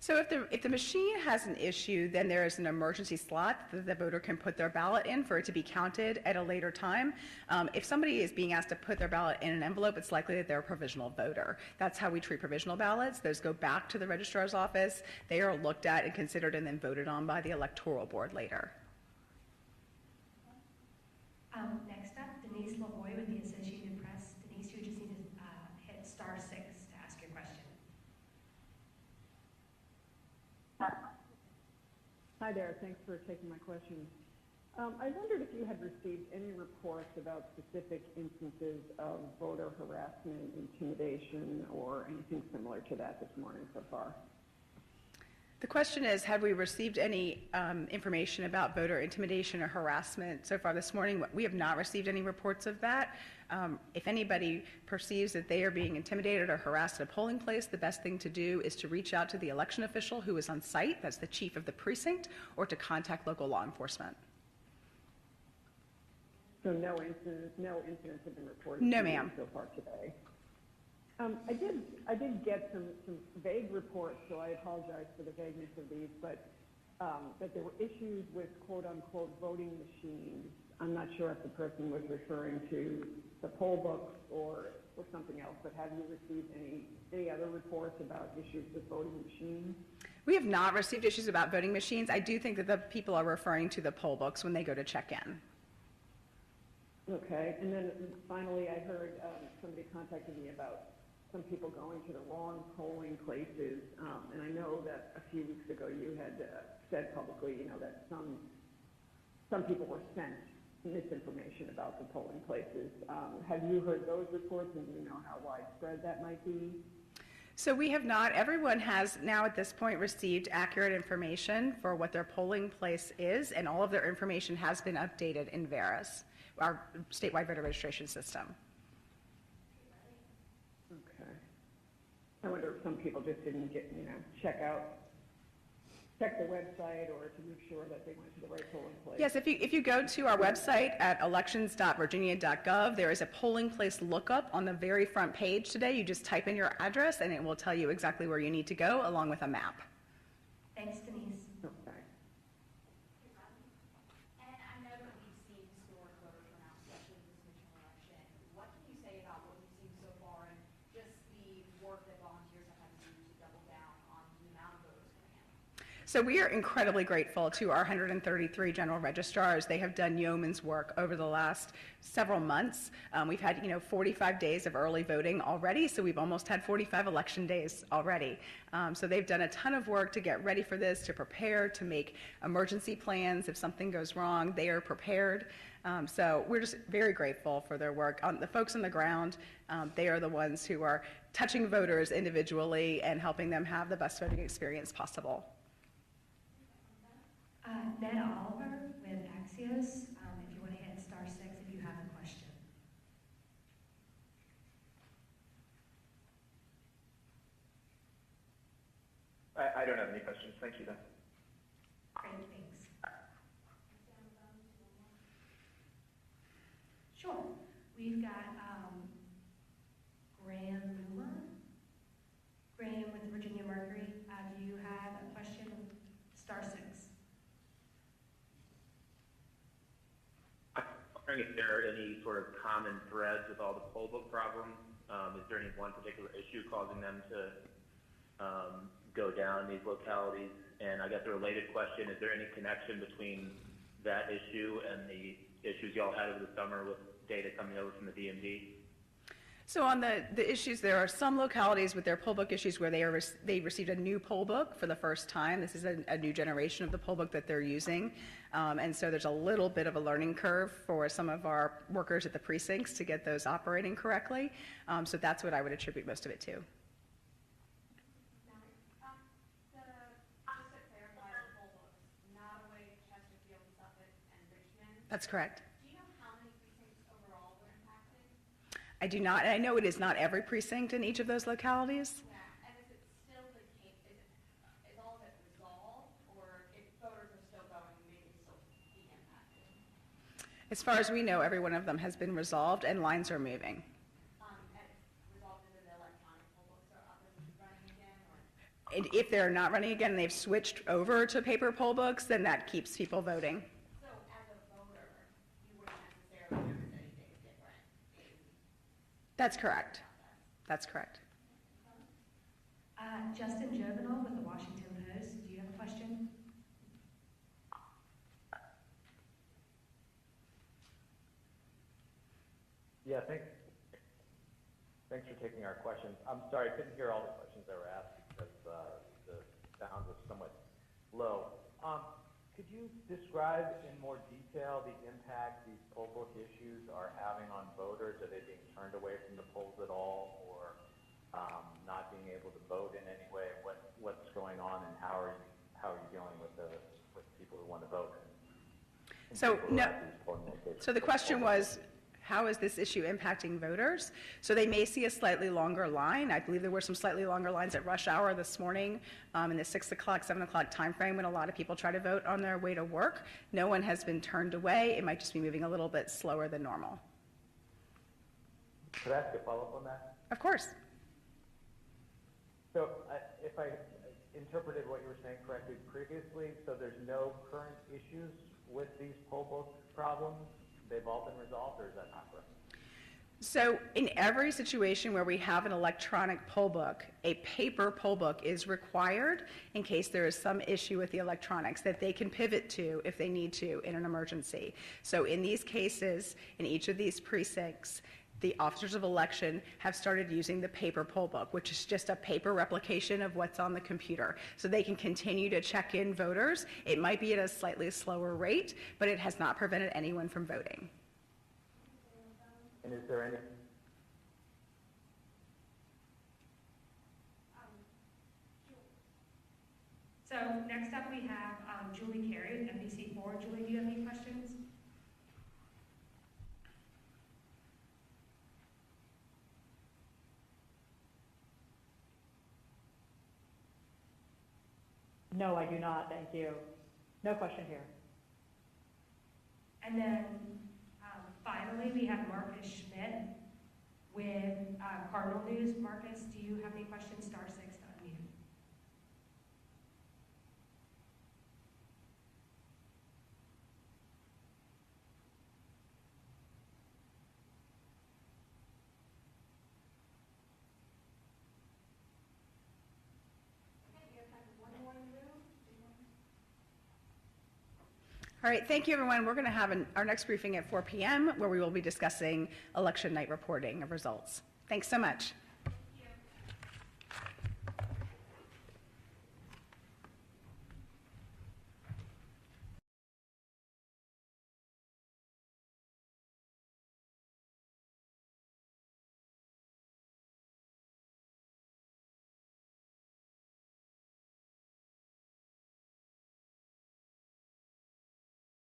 So if the machine has an issue, then there is an emergency slot that the voter can put their ballot in for it to be counted at a later time. If somebody is being asked to put their ballot in an envelope, it's likely that they're a provisional voter. That's how we treat provisional ballots. Those go back to the registrar's office. They are looked at and considered and then voted on by the electoral board later. Next up, Denise Lavoie with the Associated Press. Denise, you just need to hit *6 to ask your question. Hi there, thanks for taking my question. I wondered if you had received any reports about specific instances of voter harassment, intimidation, or anything similar to that this morning so far. The question is, have we received any information about voter intimidation or harassment so far this morning? We have not received any reports of that. If anybody perceives that they are being intimidated or harassed at a polling place, the best thing to do is to reach out to the election official who is on site, that's the chief of the precinct, or to contact local law enforcement. So no incidents have been reported No, ma'am. So far today. I did get some vague reports, so I apologize for the vagueness of these, but that there were issues with quote-unquote voting machines. I'm not sure if the person was referring to the poll books or something else, but have you received any other reports about issues with voting machines? We have not received issues about voting machines. I do think that the people are referring to the poll books when they go to check in. Okay, and then finally I heard somebody contacted me about some people going to the wrong polling places, and I know that a few weeks ago you had said publicly, that some people were sent misinformation about the polling places. Have you heard those reports, and do you know how widespread that might be? So we have not. Everyone has now at this point received accurate information for what their polling place is, and all of their information has been updated in VERIS, our statewide voter registration system. I wonder if some people just didn't get, check the website or to make sure that they went to the right polling place. Yes, if you go to our website at elections.virginia.gov, there is a polling place lookup on the very front page today. You just type in your address and it will tell you exactly where you need to go along with a map. Thanks, Denise. Okay. And I know that we've seen historic voter turnout, especially in this midterm election. What can you say about what you've seen so far and just the work that volunteers have had to do to double down on the amount of voters coming in? So we are incredibly grateful to our 133 general registrars. They have done yeoman's work over the last several months. We've had 45 days of early voting already, so we've almost had 45 election days already. So they've done a ton of work to get ready for this, to prepare, to make emergency plans. If something goes wrong, they are prepared. So we're just very grateful for their work. The folks on the ground, they are the ones who are touching voters individually and helping them have the best voting experience possible. Ned Oliver with Axios, if you want to hit *6 if you have a question. I don't have any questions. Thank you, though. Great, thanks. Sure. We've got Graham Luma. Graham with the Virginia Mercury. Do you have a question? *6. I'm wondering if there are any sort of common threads with all the poll book problems. Is there any one particular issue causing them to go down in these localities? And I guess a related question, is there any connection between that issue and the issues y'all had over the summer with data coming over from the DMV? So on the issues, there are some localities with their poll book issues where they received a new poll book for the first time. This is a new generation of the poll book that they're using. And so there's a little bit of a learning curve for some of our workers at the precincts to get those operating correctly. So that's what I would attribute most of it to. That's correct. Do you know how many precincts overall were impacted? I do not, and I know it is not every precinct in each of those localities. Yeah, and is it still the case, is all of it resolved, or if voters are still going, maybe still be impacted? As far as we know, every one of them has been resolved and lines are moving. And it's resolved into the electronic poll books, or others running again, or? And if they're not running again and they've switched over to paper poll books, then that keeps people voting. So as a voter, you wouldn't necessarily notice anything different in That's correct. That's correct. Justin Jovenel with the Washington Post, do you have a question? Yeah, thanks for taking our questions. I'm sorry, I couldn't hear all the questions that were asked because the sound was somewhat low. Could you describe in more detail the impact these poll book issues are having on voters? Are they being turned away from the polls at all, or not being able to vote in any way? What's going on, and how are you dealing with people who want to vote? And So, people who no, have these polling locations? so the question was, how is this issue impacting voters? So they may see a slightly longer line. I believe there were some slightly longer lines at rush hour this morning in the 6 o'clock, 7 o'clock timeframe when a lot of people try to vote on their way to work. No one has been turned away. It might just be moving a little bit slower than normal. Could I ask a follow-up on that? Of course. So if I interpreted what you were saying correctly previously, so there's no current issues with these poll book problems? They've all been resolved, or is that not correct? So in every situation where we have an electronic poll book, a paper poll book is required in case there is some issue with the electronics that they can pivot to if they need to in an emergency. So in these cases, in each of these precincts, the officers of election have started using the paper poll book, which is just a paper replication of what's on the computer. So they can continue to check in voters. It might be at a slightly slower rate, but it has not prevented anyone from voting. And is there any, So next up we have Julie Carey with NBC4. Julie, do you have any questions? No, I do not, thank you. No question here. And then finally, we have Marcus Schmidt with Cardinal News. Marcus, do you have any questions? *6 to unmute. All right, thank you, everyone. We're going to have our next briefing at 4 p.m. where we will be discussing election night reporting of results. Thanks so much.